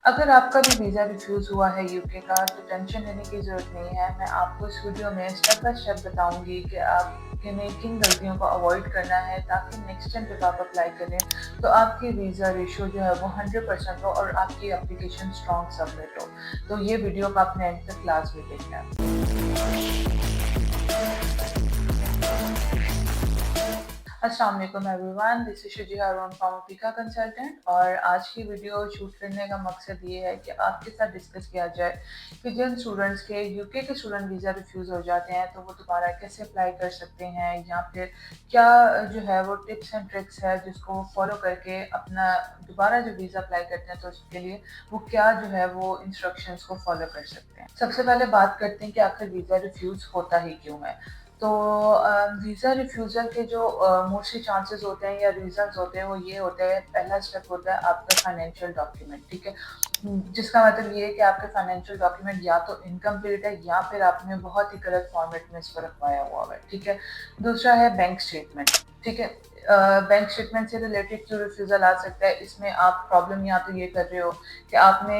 अगर आपका भी वीज़ा रिफ्यूज़ हुआ है यूके का तो टेंशन लेने की ज़रूरत नहीं है। मैं आपको इस वीडियो में स्टेप बाय स्टेप बताऊँगी कि आपने किन गलतियों को अवॉइड करना है ताकि नेक्स्ट टाइम जब आप अप्लाई करें तो आपकी वीज़ा रेशियो जो है वो 100% हो और आपकी एप्लीकेशन स्ट्रॉन्ग सबमिट हो। तो ये वीडियो को आपने एंड तक क्लास में देखना है। अस्सलाम वालेकुम everyone, this is Shujia Haroon from Africa consultant और आज की वीडियो शूट करने का मकसद ये है कि आपके साथ डिस्कस किया जाए कि जिन स्टूडेंट्स के यूके के स्टूडेंट वीज़ा रिफ्यूज़ हो जाते हैं तो वो दोबारा कैसे अप्लाई कर सकते हैं या फिर क्या जो है वो टिप्स एंड ट्रिक्स है जिसको वो फॉलो करके अपना दोबारा जो वीज़ा अप्लाई करते हैं तो उसके लिए वो क्या जो है वो इंस्ट्रक्शंस को फॉलो कर सकते हैं। सबसे पहले बात करते हैं कि आखिर वीज़ा रिफ्यूज़ होता ही क्यों है। तो वीज़ा रिफ्यूज़ल के जो मोस्टली चांसेस होते हैं या रीज़न्स होते हैं वो ये होते हैं। पहला स्टेप होता है आपका फाइनेंशियल डॉक्यूमेंट, ठीक है? जिसका मतलब ये है कि आपके फाइनेंशियल डॉक्यूमेंट या तो इनकम्प्लीट है या फिर आपने बहुत ही गलत फॉर्मेट में इसको रखवाया हुआ है, ठीक है? दूसरा है बैंक स्टेटमेंट, ठीक है? बैंक स्टेटमेंट से रिलेटेड क्यों रिफ्यूज़ल आ सकता है, इसमें आप प्रॉब्लम या तो ये कर रहे हो कि आपने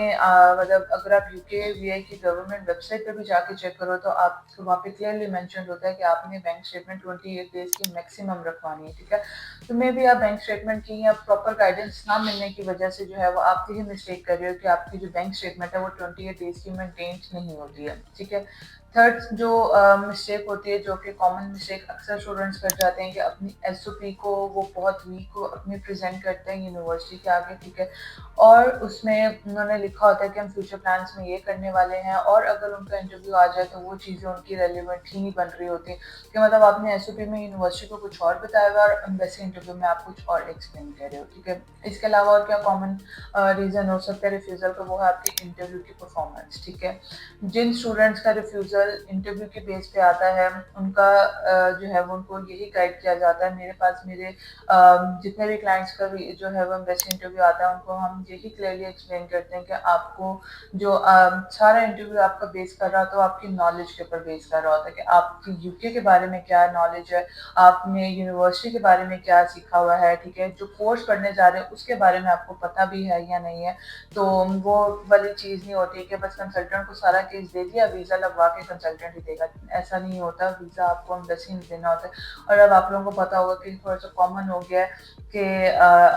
मतलब अगर आप यूके की गवर्नमेंट वेबसाइट पे भी जाके चेक करो तो आपको वहाँ पे क्लियरली मेंशन होता है कि आपने बैंक स्टेटमेंट 28 डेज की मैक्सिमम रखवानी है, ठीक है? तो मे बी आप बैंक स्टेटमेंट की या प्रॉपर गाइडेंस ना मिलने की वजह से जो है वो आप ही मिस्टेक कर रहे हो कि आपकी जो बैंक स्टेटमेंट है वो 28 डेज की मेंटेन नहीं होती है, ठीक है? थर्ड जो मिस्टेक होती है जो कि कॉमन मिस्टेक अक्सर स्टूडेंट्स कर जाते हैं कि अपनी एसओपी को वो बहुत वीक को अपनी प्रेजेंट करते हैं यूनिवर्सिटी के आगे, ठीक है? और उसमें उन्होंने लिखा होता है कि हम फ्यूचर प्लान्स में ये करने वाले हैं और अगर उनका इंटरव्यू आ जाए तो वो चीज़ें उनकी रेलिवेंट ही नहीं बन रही होती कि मतलब आपने एसओपी में यूनिवर्सिटी को कुछ और बताया हुआ और एम्बेसी इंटरव्यू में आप कुछ और एक्सप्लेन कर रहे हो, ठीक है? इसके अलावा और क्या कॉमन रीज़न हो सकता है रिफ्यूज़ल का, वो है आपकी इंटरव्यू की परफॉर्मेंस, ठीक है? जिन स्टूडेंट्स का रिफ्यूज़ल इंटरव्यू के बेस पे आता है उनका जो है वो उनको यही गाइड किया जाता है। मेरे पास मेरे जितने भी क्लाइंट्स का भी जो है वो एम्बेसी इंटरव्यू आता है उनको हम यही क्लियरली एक्सप्लेन करते हैं कि आपको जो सारा इंटरव्यू आपका बेस कर रहा होता है वो आपकी नॉलेज के ऊपर बेस कर रहा होता है कि आपकी यूके के बारे में क्या नॉलेज है, आपने यूनिवर्सिटी के बारे में क्या सीखा हुआ है, ठीक है? जो कोर्स पढ़ने जा रहे हैं उसके बारे में आपको पता भी है या नहीं है। तो वो वाली चीज़ नहीं होती कि बस कंसल्टेंट को सारा केस दे दिया, वीज़ा लगवा के कंसल्टेंट ही देगा, ऐसा नहीं होता। वीज़ा आपको एम्बेसी में देना होता है। और अब आप लोगों को पता होगा कि थोड़ा सा कॉमन हो गया है कि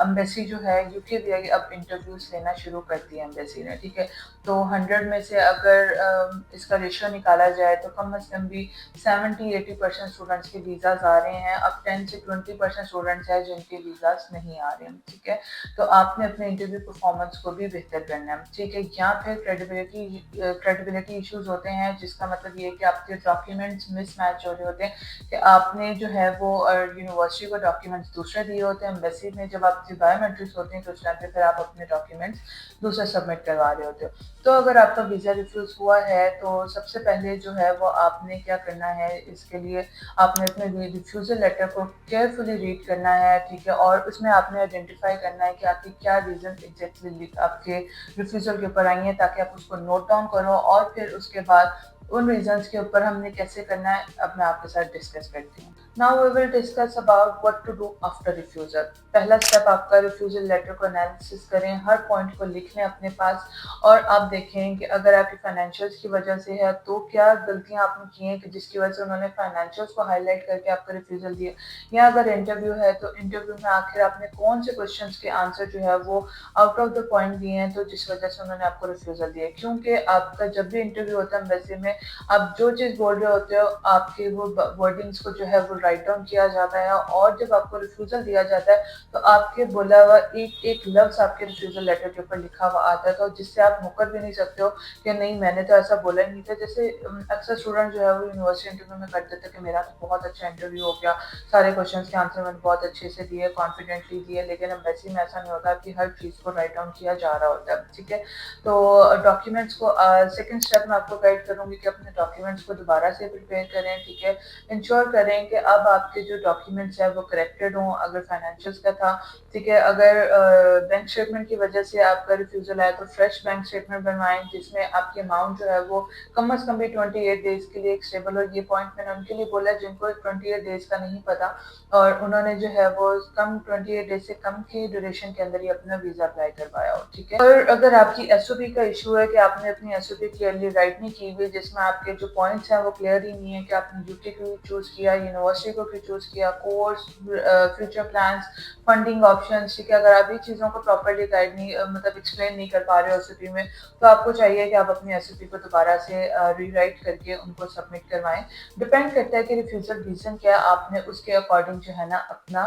एम्बेसी जो है यूके भी अब इंटरव्यूज लेना शुरू करती है एम्बेसी ने, ठीक है? तो 100 में से अगर इसका रेशियो निकाला जाए तो कम से कम भी 70-80% स्टूडेंट्स के वीज़ाज आ रहे हैं। अब 10 से 20% स्टूडेंट्स हैं जिनके वीज़ाज नहीं आ रहे हैं, ठीक है? तो आपने अपने इंटरव्यू परफॉर्मेंस को भी बेहतर करना है, ठीक है? या फिर क्रेडिबिलिटी इश्यूज होते हैं जिसका मतलब ये है कि आपके डॉक्यूमेंट्स मिसमैच हो रहे होते हैं कि आपने जो है वो यूनिवर्सिटी को डॉक्यूमेंट्स दूसरे दिए होते हैं, एम्बेसी में जब आपकी बायोमेट्रिक्स होते हैं तो उस टाइम पे फिर आप अपने डॉक्यूमेंट्स दूसरे सबमिट करवा रहे होते हो। तो अगर आपका वीज़ा रिफ्यूज़ हुआ है तो सबसे पहले जो है वो आपने क्या करना है, इसके लिए आपने अपने रिफ्यूज़ल लेटर को केयरफुली रीड करना है, ठीक है? और उसमें आपने आइडेंटिफाई करना है कि आपकी क्या रीज़न एग्जैक्टली आपके रिफ्यूज़ल के ऊपर आई हैं ताकि आप उसको नोट डाउन करो और फिर उसके बाद उन रीजंस के ऊपर हमने कैसे करना है अब मैं आपके साथ डिस्कस करती हूँ। Now we will discuss about what to do after refusal. पहला स्टेप आपका रिफ्यूज़ल लेटर को एनालिसिस करें, हर पॉइंट को लिख लें अपने पास और आप देखें कि अगर आपकी फाइनेंशियल्स की वजह से है तो क्या गलतियाँ आपने की हैं कि जिसकी वजह से उन्होंने फाइनेंशियल्स को हाईलाइट करके आपका रिफ्यूज़ल दिया, या अगर इंटरव्यू है तो इंटरव्यू में आखिर आपने कौन से क्वेश्चंस के आंसर जो है वो आउट ऑफ द पॉइंट दिए हैं तो जिस वजह से उन्होंने आपको रिफ्यूज़ल दिया। क्योंकि आपका जब भी इंटरव्यू होता है एम्बेसी में आप जो चीज़ बोल रहे होते हो आपके वो वर्डिंग्स को जो है वो राइट डाउन किया जाता है और जब आपको रिफ्यूज़ल दिया जाता है तो आपके बोला हुआ एक एक लफ्ज़ आपके रिफ्यूज़ल लेटर के ऊपर लिखा हुआ आता है, तो जिससे आप मुकर भी नहीं सकते हो कि नहीं मैंने तो ऐसा बोला ही नहीं था। जैसे अक्सर स्टूडेंट जो है वो यूनिवर्सिटी इंटरव्यू में कर देते कि मेरा तो बहुत अच्छा इंटरव्यू हो गया, सारे क्वेश्चन के आंसर मैंने बहुत अच्छे से दिए, कॉन्फिडेंटली दिए, लेकिन एम्बेसी में ऐसा नहीं होता कि हर चीज़ को राइट डाउन किया जा रहा होता है, ठीक है? तो डॉक्यूमेंट्स को सेकंड स्टेप में आपको गाइड करूँगी कि अपने डॉक्यूमेंट्स को दोबारा से प्रिपेयर करें, ठीक है? इंश्योर करें कि अब आपके जो डॉक्यूमेंट्स है वो करेक्टेड हों, अगर फाइनेंशियल्स का था, ठीक है, अगर बैंक स्टेटमेंट की वजह से आपका रिफ्यूज़ल आया तो फ्रेश बैंक स्टेटमेंट बनवाएं जिसमें आपकी अमाउंट जो है वो कम अज़ कम भी 28 डेज़ के लिए स्टेबल हो। ये पॉइंट मैंने उनके लिए बोला जिनको 28 डेज़ का नहीं पता और उन्होंने जो है वो कम 28 डेज से कम की ड्यूरेशन के अंदर ही अपना वीज़ा अप्लाई करवाया हो, ठीक है। और अगर आपकी एसओपी का इशू है कि आपने अपनी एसओपी क्लियरली राइट नहीं की हुई, जिसमें आपके जो पॉइंट्स हैं वो क्लियर ही नहीं है कि आपने यूके क्यों चूज़ किया, यूनिवर्सिटी को क्यों चूज़ किया, course, future plans, funding options, ठीक है। अगर आप ये चीज़ों को प्रॉपर्ली गाइड नहीं मतलब एक्सप्लेन नहीं कर पा रहे हो एसओपी में, तो आपको चाहिए कि आप अपनी एसओपी को दोबारा से रीराइट करके उनको सबमिट करवाएं। डिपेंड करता है कि रिफ्यूज़ल रीज़न क्या है, आपने उसके अकॉर्डिंग जो है ना अपना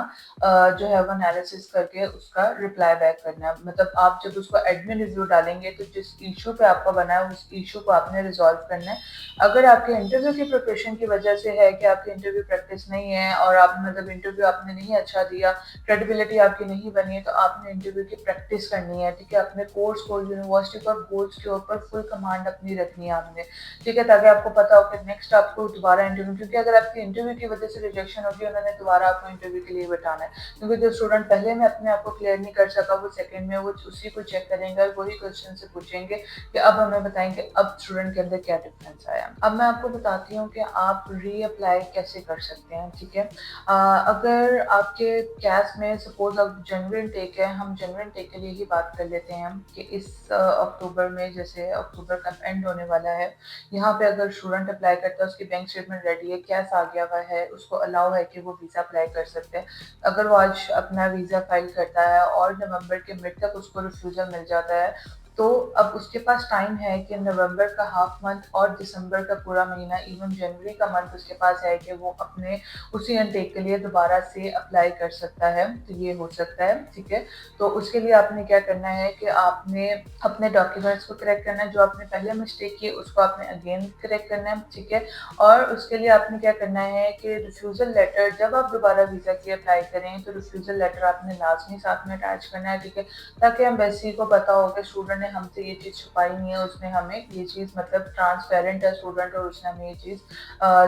जो है वो एनालिसिस करके उसका रिप्लाई बैक करना है। मतलब आप जब उसको एडमिन रिव्यू डालेंगे तो जिस इशू पे आपका बना है उस इशू को आपने रिजॉल्व करना है। अगर आपके इंटरव्यू की प्रिपरेशन की वजह से है कि आपकी इंटरव्यू प्रैक्टिस नहीं है और आप मतलब इंटरव्यू आपने नहीं अच्छा दिया, क्रेडिबिलिटी आपकी नहीं बनी है, तो आपने इंटरव्यू की प्रैक्टिस करनी है, ठीक है। अपने कोर्स को, यूनिवर्सिटी और गोल्स के ऊपर फुल कमांड अपनी रखनी है आपने, ठीक है, ताकि आपको पता हो कि नेक्स्ट आपको दोबारा इंटरव्यू, क्योंकि अगर आपकी इंटरव्यू की वजह से रिजेक्शन होगी उन्होंने दोबारा आपको इंटरव्यू के लिए बैठाना है, क्योंकि जो स्टूडेंट पहले में अपने आप को क्लियर नहीं कर सका वो सेकंड में वो उसी को चेक करेंगे और वही क्वेश्चन से पूछेंगे कि अब हमें बताएंगे अब स्टूडेंट के अंदर क्या डिफरेंस आया। अब मैं आपको बताती हूँ कि आप रीअप्लाई कैसे कर सकते हैं, ठीक है। अगर आपके कैस में सपोज अब जनवरी टेक है, हम जनवरी टेक के लिए ही बात कर लेते हैं कि इस अक्टूबर में, जैसे अक्टूबर का एंड होने वाला है, यहाँ पे अगर स्टूडेंट अप्लाई करता है उसकी बैंक स्टेटमेंट रेडी है, कैश आ गया हुआ है, उसको अलाउ है कि वो वीज़ा अप्लाई कर सकते हैं। अगर वो आज अपना वीज़ा फाइल करता है और नवंबर के मिड तक उसको रिफ्यूज़ल मिल जाता है, तो अब उसके पास टाइम है कि नवंबर का हाफ मंथ और दिसंबर का पूरा महीना, इवन जनवरी का मंथ उसके पास है कि वो अपने उसी इनटेक के लिए दोबारा से अप्लाई कर सकता है। तो ये हो सकता है, ठीक है। तो उसके लिए आपने क्या करना है कि आपने अपने डॉक्यूमेंट्स को करेक्ट करना है, जो आपने पहले मिस्टेक की उसको आपने अगेन करेक्ट करना है, ठीक है। और उसके लिए आपने क्या करना है कि रिफ्यूज़ल लेटर, जब आप दोबारा वीज़ा के लिए अप्लाई करें तो रिफ्यूज़ल लेटर आपने लाजमी साथ में अटैच करना है, ठीक है, ताकि एम्बेसी को पता हो कि स्टूडेंट ने हमसे ये चीज़ छुपाई नहीं है, उसने हमें ये चीज़ मतलब ट्रांसपेरेंट है स्टूडेंट और उसने हमें ये चीज़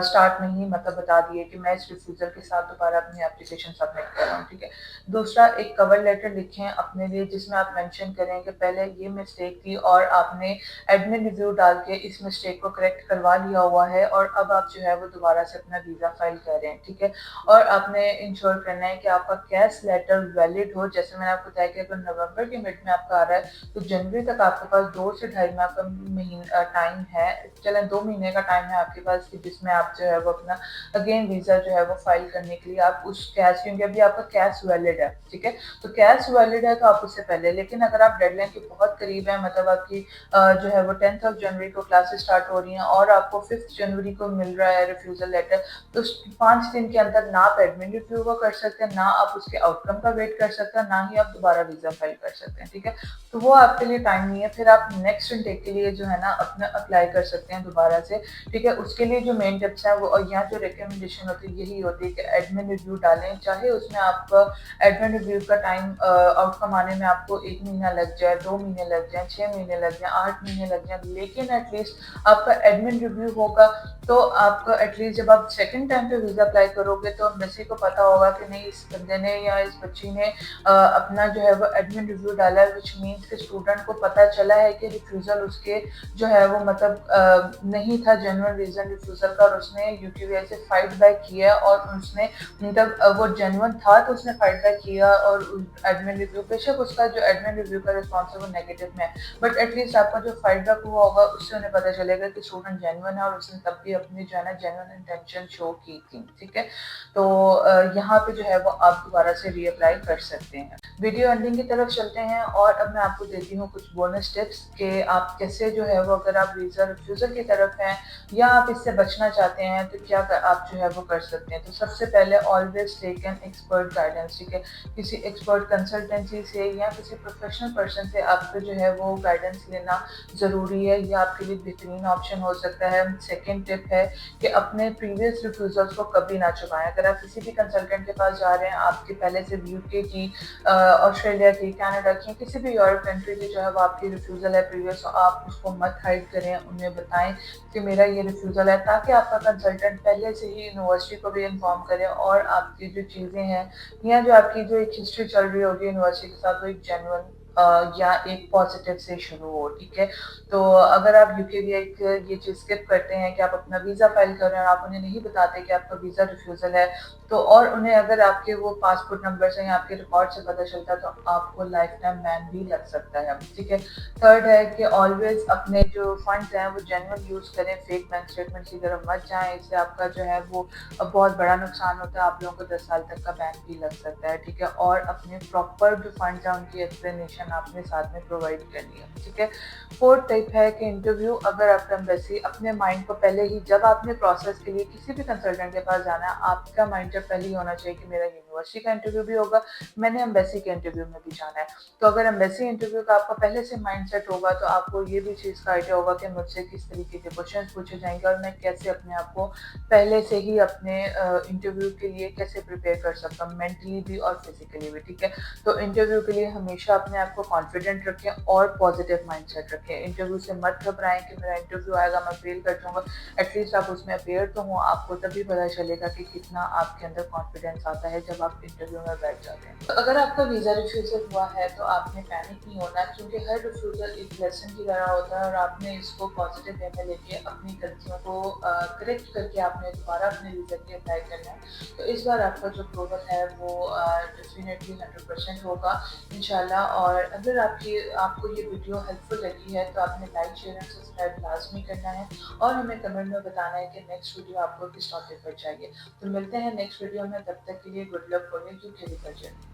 स्टार्ट में ही मतलब बता दी है कि मैं इस रिफ्यूज़ल के साथ दोबारा अपनी एप्लीकेशन सबमिट कर रहा हूँ, ठीक है। दूसरा, एक कवर लेटर लिखें अपने लिए जिसमें आप मेंशन करें कि पहले ये मिस्टेक थी और आपने एडमिन रिव्यू डाल के इस मिस्टेक को करेक्ट करवा लिया हुआ है और अब आप जो है वो दोबारा से अपना वीज़ा फाइल कर रहे हैं, ठीक है। और आपने इंश्योर करना है कि आपका कैश लेटर वैलिड हो। जैसे मैंने आपको बताया कि अगर नवंबर के मिड में आपका आ रहा है तो जनवरी तक आपके पास 2 से ढाई माह का महीना टाइम है, चलें 2 महीने का टाइम है आपके पास कि जिसमें आप जो है वो अपना अगेन वीज़ा जो है वो फाइल करने के लिए आप उस कैश, क्योंकि अभी आपका कैश वैलिड है, ठीक है, तो कैश वैलिड है तो आप उससे पहले। लेकिन अगर आप डेडलाइन के बहुत करीब है, मतलब आपकी जो है वो 10th ऑफ जनवरी को क्लासेस स्टार्ट हो रही हैं और आपको 5th जनवरी को मिल रहा है रिफ्यूज़ल लेटर, तो 5 दिन के अंदर ना आप एडमिन रिव्यू को कर सकते हैं, ना आप उसके आउटकम का वेट कर सकते हैं, ना ही आप दोबारा वीज़ा फाइल कर सकते हैं, ठीक है। तो वो आपके लिए टाइम नहीं है, फिर आप नेक्स्ट इनटेक के लिए जो है ना अपना अप्लाई कर सकते हैं दोबारा से, ठीक है। उसके लिए जो मेन टिप्स हैं वो, और यहाँ जो रिकमेंडेशन होती है यही होती है कि एडमिन रिव्यू डालें, चाहे उसमें आपका एडमिन रिव्यू का टाइम आउटकम आने में आपको 1 महीना लग जाए, 2 महीने लग जाए, 6 महीने लग जाए, 8 महीने लग जाए, लेकिन एटलीस्ट आपका एडमिन रिव्यू होगा तो आपका एटलीस्ट जब आप सेकंड टाइम पे वीज़ा अप्लाई करोगे तो एम्बेसी को पता होगा कि नहीं इस बंदे ने या इस बच्ची ने अपना जो है वो एडमिन रिव्यू डाला है, विच मीन्स कि स्टूडेंट को पता चला है कि रिफ्यूज़ल उसके जो है वो मतलब नहीं था जेन्युइन रीज़न रिफ्यूज़ल का, और उसने यूकेवीआई से फाइट बैक किया और उसने मतलब वो जेन्युइन था तो उसने फाइट बैक किया और एडमिन रिव्यू, बेशक उसका जो एडमिन रिव्यू का रिस्पॉन्स है वो नेगेटिव में है, बट एटलीस्ट आपका जो फाइट बैक हुआ होगा उससे उन्हें पता चलेगा कि स्टूडेंट जेन्युइन है और उसने तब भी अपनी जो है ना जेन्युइन इंटेंशन शो की थी, ठीक है। तो यहाँ पे जो है वो आप दोबारा से रीअप्लाई कर सकते हैं। वीडियो एंडिंग की तरफ चलते हैं और अब मैं आपको देती हूँ कुछ बोनस टिप्स कि आप कैसे जो है वो, अगर आप वीज़ा रिफ्यूज़ल की तरफ हैं या आप इससे बचना चाहते हैं तो क्या आप जो है वो कर सकते हैं। तो सबसे पहले always take an expert guidance, ठीक है, किसी एक्सपर्ट कंसल्टेंसी से या किसी प्रोफेशनल पर्सन से आपको जो है वो गाइडेंस लेना ज़रूरी है, यह आपके लिए बेहतरीन ऑप्शन हो सकता है। सेकेंड टिप, टिप है कि अपने प्रीवियस रिफ्यूज़ल्स को कभी ना छुपाएँ। अगर आप किसी भी कंसल्टेंट के पास जा रहे हैं, आपके पहले से यूके की, ऑस्ट्रेलिया की, कनाडा की, किसी भी यूरोप कंट्री की जो है वो आपकी रिफ्यूज़ल है प्रीवियस, तो आप उसको मत हाइड करें, उन्हें बताएँ कि मेरा ये रिफ्यूज़ल है, ताकि आपका कंसल्टेंट पहले से ही यूनिवर्सिटी को भी इन्फॉर्म करे और आपकी जो चीज़ें हैं या जो आपकी जो एक हिस्ट्री चल रही होगी यूनिवर्सिटी के साथ, वो एक जेन्युइन या एक पॉजिटिव से शुरू हो, ठीक है? तो अगर आप यूके भी एक ये चीज़ स्किप करते हैं कि आप अपना वीज़ा फाइल कर रहे हैं और आप उन्हें नहीं बताते कि आपका वीज़ा रिफ्यूज़ल है, तो और उन्हें अगर आपके वो पासपोर्ट नंबर से या आपके रिकॉर्ड से पता चलता है, तो आपको लाइफ टाइम बैन भी लग सकता है, ठीक है? थर्ड है कि ऑलवेज़ अपने जो फंड्स हैं वो जेन्युइन यूज़ करें, फेक बैंक स्टेटमेंट की तरफ मत जाएँ, इससे आपका जो है वो बहुत बड़ा नुकसान होता है, आप लोगों को 10 साल तक का बैन भी लग सकता है, ठीक है? और अपने प्रॉपर जो फंड्स हैं उनकी एक्सप्लेनेशन आपने साथ में प्रोवाइड करनी है, ठीक है? फोर्थ टिप है कि इंटरव्यू, अगर आपका एम्बेसी अपने माइंड को पहले ही, जब आपने प्रोसेस के लिए किसी भी कंसल्टेंट के पास जाना है, आपका माइंडसेट पहले ही होना चाहिए कि मेरा यूनिवर्सिटी का इंटरव्यू भी होगा, मैंने एम्बेसी के इंटरव्यू में भी जाना है। तो अगर एम्बेसी इंटरव्यू का आपका पहले से माइंडसेट होगा, तो आपको ये भी चीज़ का आइडिया होगा कि मुझसे किस तरीके के क्वेश्चन पूछे जाएंगे और मैं कैसे अपने आप को पहले से ही अपने इंटरव्यू के लिए कैसे प्रिपेयर कर सकता हूँ, मेंटली भी और फिजिकली भी, ठीक है? तो इंटरव्यू के लिए हमेशा अपने आप को कॉन्फिडेंट रखें और पॉजिटिव माइंडसेट रखें। इंटरव्यू से मत घबराएं कि मेरा इंटरव्यू आएगा, मैं फेल कर जाऊँगा। एटलीस्ट आप उसमें अपेयर तो हों, आपको तभी पता चलेगा कि कितना आपके अंदर कॉन्फिडेंस आता है जब आप इंटरव्यू में बैठ जाते हैं। तो अगर आपका वीज़ा रिफ्यूज़ल हुआ है, तो आपने पैनिक नहीं होना, क्योंकि हर रिफ्यूज़ल एक लेसन की तरह होता है और आपने इसको पॉजिटिव वे में लेके अपनी गलतियों को करेक्ट करके आपने दोबारा अपने वीज़ा के लिए अप्लाई करना है। तो इस बार आपका जो अप्रूवल है वो डेफिनेटली 100% होगा इंशाल्लाह। और अगर आपको ये वीडियो हेल्पफुल लगी है, तो आपने लाइक, शेयर एंड सब्सक्राइब लाजमी करना है और हमें कमेंट में बताना है कि नेक्स्ट वीडियो आपको किस टॉपिक पर चाहिए। तो मिलते हैं नेक्स्ट वीडियो में, तब तक के लिए good luck for your UK revision.